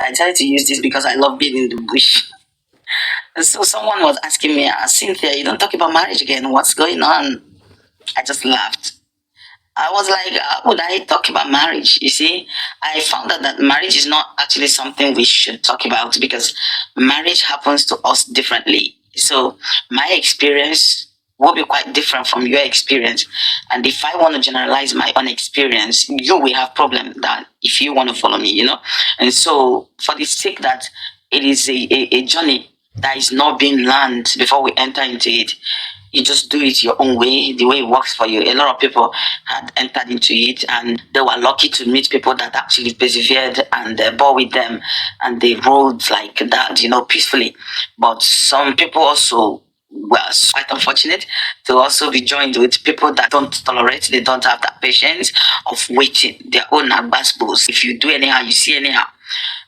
I decided to use this because I love being in the bush. And so someone was asking me, Cynthia, you don't talk about marriage again. What's going on? I just laughed. I was like, how would I talk about marriage? You see, I found out that marriage is not actually something we should talk about because marriage happens to us differently. So my experience will be quite different from your experience. And if I want to generalize my own experience, you will have problem that if you want to follow me, And so for the sake that it is a journey that is not being learned before we enter into it, you just do it your own way, the way it works for you. A lot of people had entered into it and they were lucky to meet people that actually persevered and bore with them and they rode like that, peacefully. But some people also were quite unfortunate to also be joined with people that don't tolerate, they don't have that patience of waiting their own agbasbos. If you do anyhow, you see anyhow.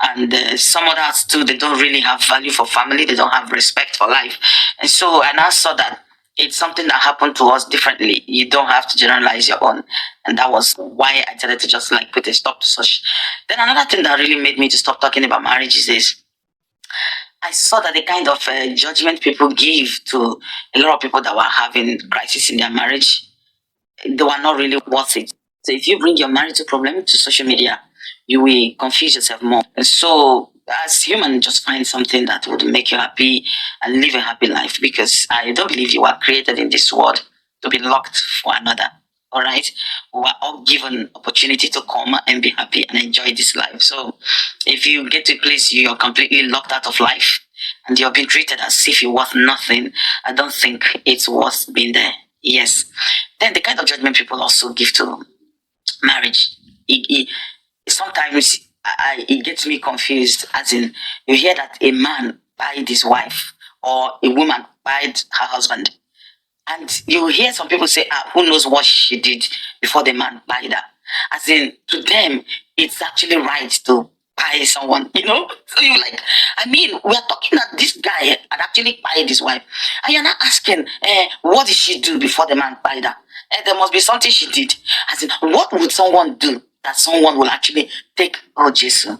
And some others too, they don't really have value for family, they don't have respect for life. And so I now saw that it's something that happened to us differently. You don't have to generalize your own. And that was why I decided to just like put a stop to such. Then another thing that really made me to stop talking about marriage is this. I saw that the kind of judgment people give to a lot of people that were having crisis in their marriage, they were not really worth it. So if you bring your marital problem to social media, you will confuse yourself more. And so as human, just find something that would make you happy and live a happy life, because I don't believe you were created in this world to be locked for another. All right, we are all given opportunity to come and be happy and enjoy this life. So if you get to a place you're completely locked out of life and you're being treated as if you're worth nothing, I don't think it's worth being there. Yes. Then the kind of judgment people also give to marriage, sometimes it gets me confused, as in you hear that a man buyed his wife or a woman buyed her husband, and you hear some people say, who knows what she did before the man buyed her, as in to them it's actually right to buy someone, so you're like, we are talking that this guy had actually buyed his wife and you're not asking, what did she do before the man buyed her? There must be something she did, as in what would someone do that someone will actually take, oh Jesus,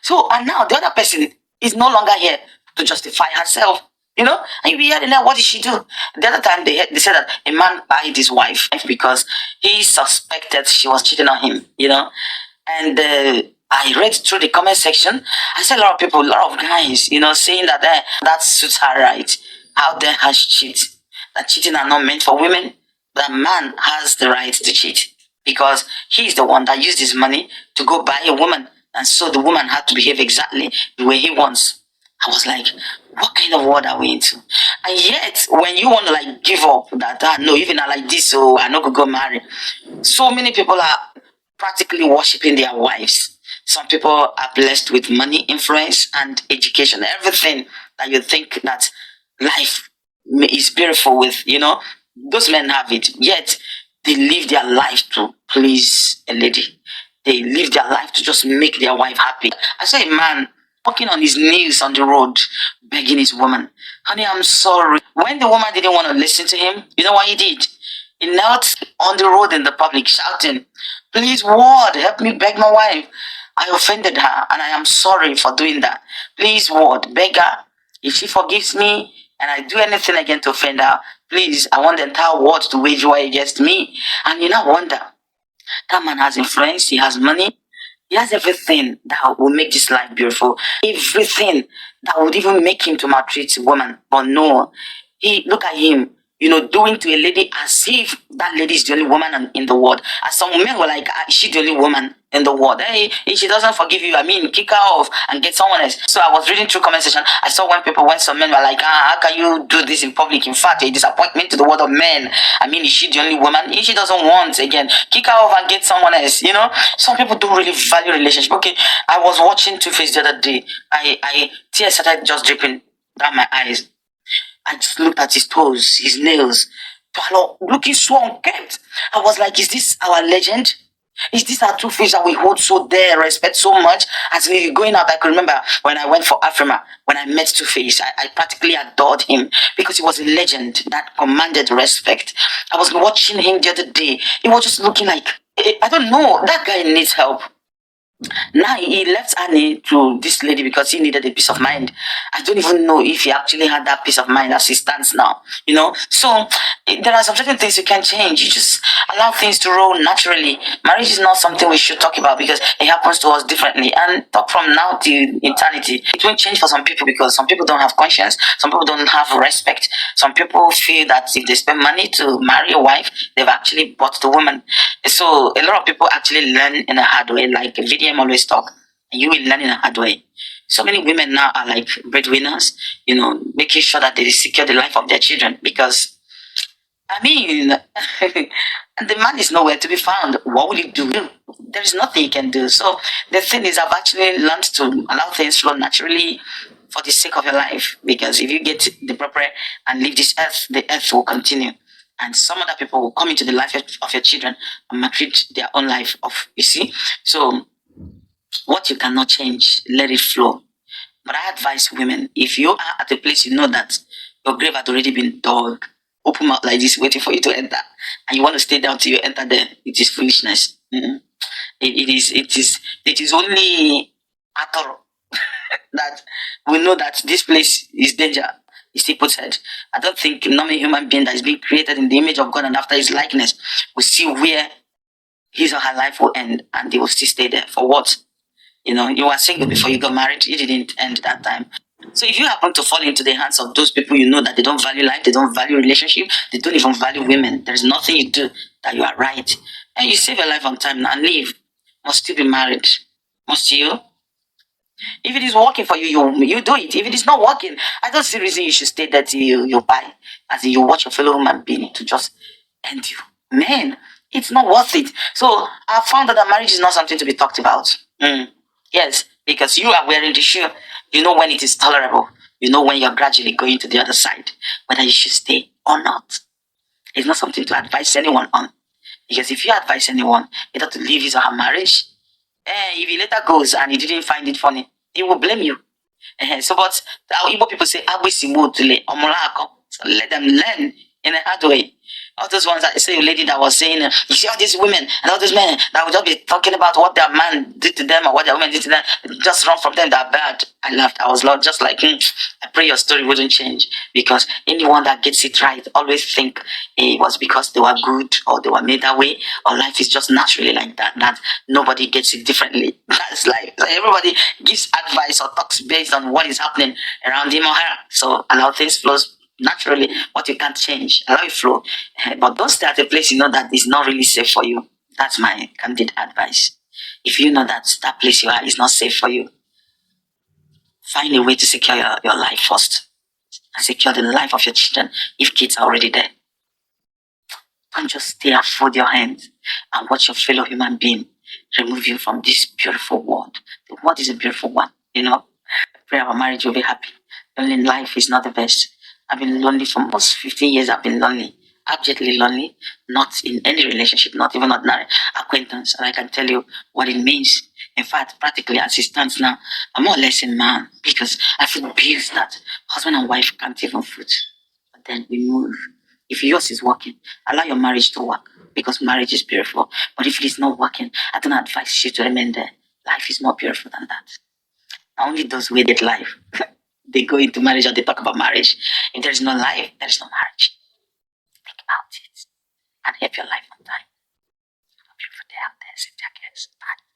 so, and now the other person is no longer here to justify herself, and you be hearing that, what did she do? The other time they said that a man buyed his wife because he suspected she was cheating on him, and I read through the comment section. I saw a lot of people, a lot of guys, saying that that suits her right. How dare her cheat? That cheating are not meant for women. That man has the right to cheat because he's the one that used his money to go buy a woman, and so the woman had to behave exactly the way he wants. I was like, what kind of world are we into? And yet, when you want to like give up that, no, even I like this, so I not gonna go marry. So many people are practically worshiping their wives. Some people are blessed with money, influence, and education. Everything that you think that life is beautiful with, those men have it. Yet, they live their life to please a lady. They live their life to just make their wife happy. I saw a man walking on his knees on the road, begging his woman, honey, I'm sorry. When the woman didn't want to listen to him, you know what he did? He knelt on the road in the public shouting, please, Ward, help me beg my wife. I offended her and I am sorry for doing that. Please, Ward, beg her. If she forgives me and I do anything again to offend her, please, I want the entire world to wage war against me. And you now wonder, that man has influence, he has money, he has everything that will make this life beautiful. Everything that would even make him to maltreat a woman. But no, look at him, doing to a lady as if that lady is the only woman in the world. As some men were like, is she the only woman in the world? Hey, if she doesn't forgive you, kick her off and get someone else. So I was reading through comment section. I saw when some men were like, how can you do this in public? In fact, a disappointment to the world of men. Is she the only woman? If she doesn't want, again, kick her off and get someone else. Some people don't really value relationship. Okay, I was watching Two-Face the other day. Tears started just dripping down my eyes. I just looked at his toes, his nails, looking so unkempt. I was like, is this our legend? Is this our Two-Face that we hold so dear, respect so much? As in, going out, I can remember when I went for Afrima, when I met Two-Face, I practically adored him because he was a legend that commanded respect. I was watching him the other day. He was just looking like, I don't know, that guy needs help. Now he left Annie to this lady because he needed a peace of mind. I don't even know if he actually had that peace of mind as he stands now. So there are some certain things you can change. You just allow things to roll naturally. Marriage is not something we should talk about because it happens to us differently. And talk from now to eternity. It won't change for some people because some people don't have conscience. Some people don't have respect. Some people feel that if they spend money to marry a wife, they've actually bought the woman. So a lot of people actually learn in a hard way, like VDM always talk. You will learn in a hard way. So many women now are like breadwinners, making sure that they secure the life of their children because I mean, the man is nowhere to be found. What will you do? There is nothing you can do. So the thing is, I've actually learned to allow things flow naturally for the sake of your life. Because if you get the proper and leave this earth, the earth will continue. And some other people will come into the life of your children and maltreat their own life off. You see? So what you cannot change, let it flow. But I advise women, if you are at a place you know that your grave had already been dug, open mouth like this, waiting for you to enter, and you want to stay down till you enter there, it is foolishness. It is only Atoro that we know that this place is danger. Is people said. I don't think normal human being that is being created in the image of God and after his likeness will see where his or her life will end and they will still stay there. For what? You were single before you got married. You didn't end that time. So if you happen to fall into the hands of those people you know that they don't value life, they don't value relationship, they don't even value women, there's nothing you do that you are right. And you save your life on time and leave. Must still be married. Must you? If it is working for you, you do it. If it is not working, I don't see reason you should stay there till you buy. As in you watch your fellow human being to just end you. Man, it's not worth it. So I found that marriage is not something to be talked about. Yes, because you are wearing the shoe. You know when it is tolerable. You know when you're gradually going to the other side, whether you should stay or not. It's not something to advise anyone on. Because if you advise anyone either to leave his or her marriage, if he later goes and he didn't find it funny, he will blame you. But our Igbo people say, "Abisimu omolako." So let them learn in a hard way. All those ones that say a lady that was saying, you see all these women and all those men that would just be talking about what their man did to them or what their woman did to them, just run from them, they're bad. I laughed. I was just like, I pray your story wouldn't change because anyone that gets it right always think it was because they were good or they were made that way or life is just naturally like that. That nobody gets it differently. That's life. So everybody gives advice or talks based on what is happening around him or her. So allow things flow naturally. What you can't change, allow it flow. But don't stay at a place you know that is not really safe for you. That's my candid advice. If you know that that place you are is not safe for you, find a way to secure your life first and secure the life of your children if kids are already there. Don't just stay and fold your hands and watch your fellow human being remove you from this beautiful world. The world is a beautiful one, I pray our marriage will be happy. Lonely life is not the best. I've been lonely for almost 15 years. I've been lonely, abjectly lonely, not in any relationship, not even ordinary acquaintance. And I can tell you what it means. In fact, practically as it stands now, I'm more or less a man because I feel bills that husband and wife can't even foot. But then we move. If yours is working, allow your marriage to work because marriage is beautiful. But if it is not working, I don't advise you to remain there. Life is more beautiful than that. Only those who get life, they go into marriage or they talk about marriage. If there is no life, there is no marriage. Think about it and help your life on time. Have a beautiful day out there. Cynthia cares. Bye.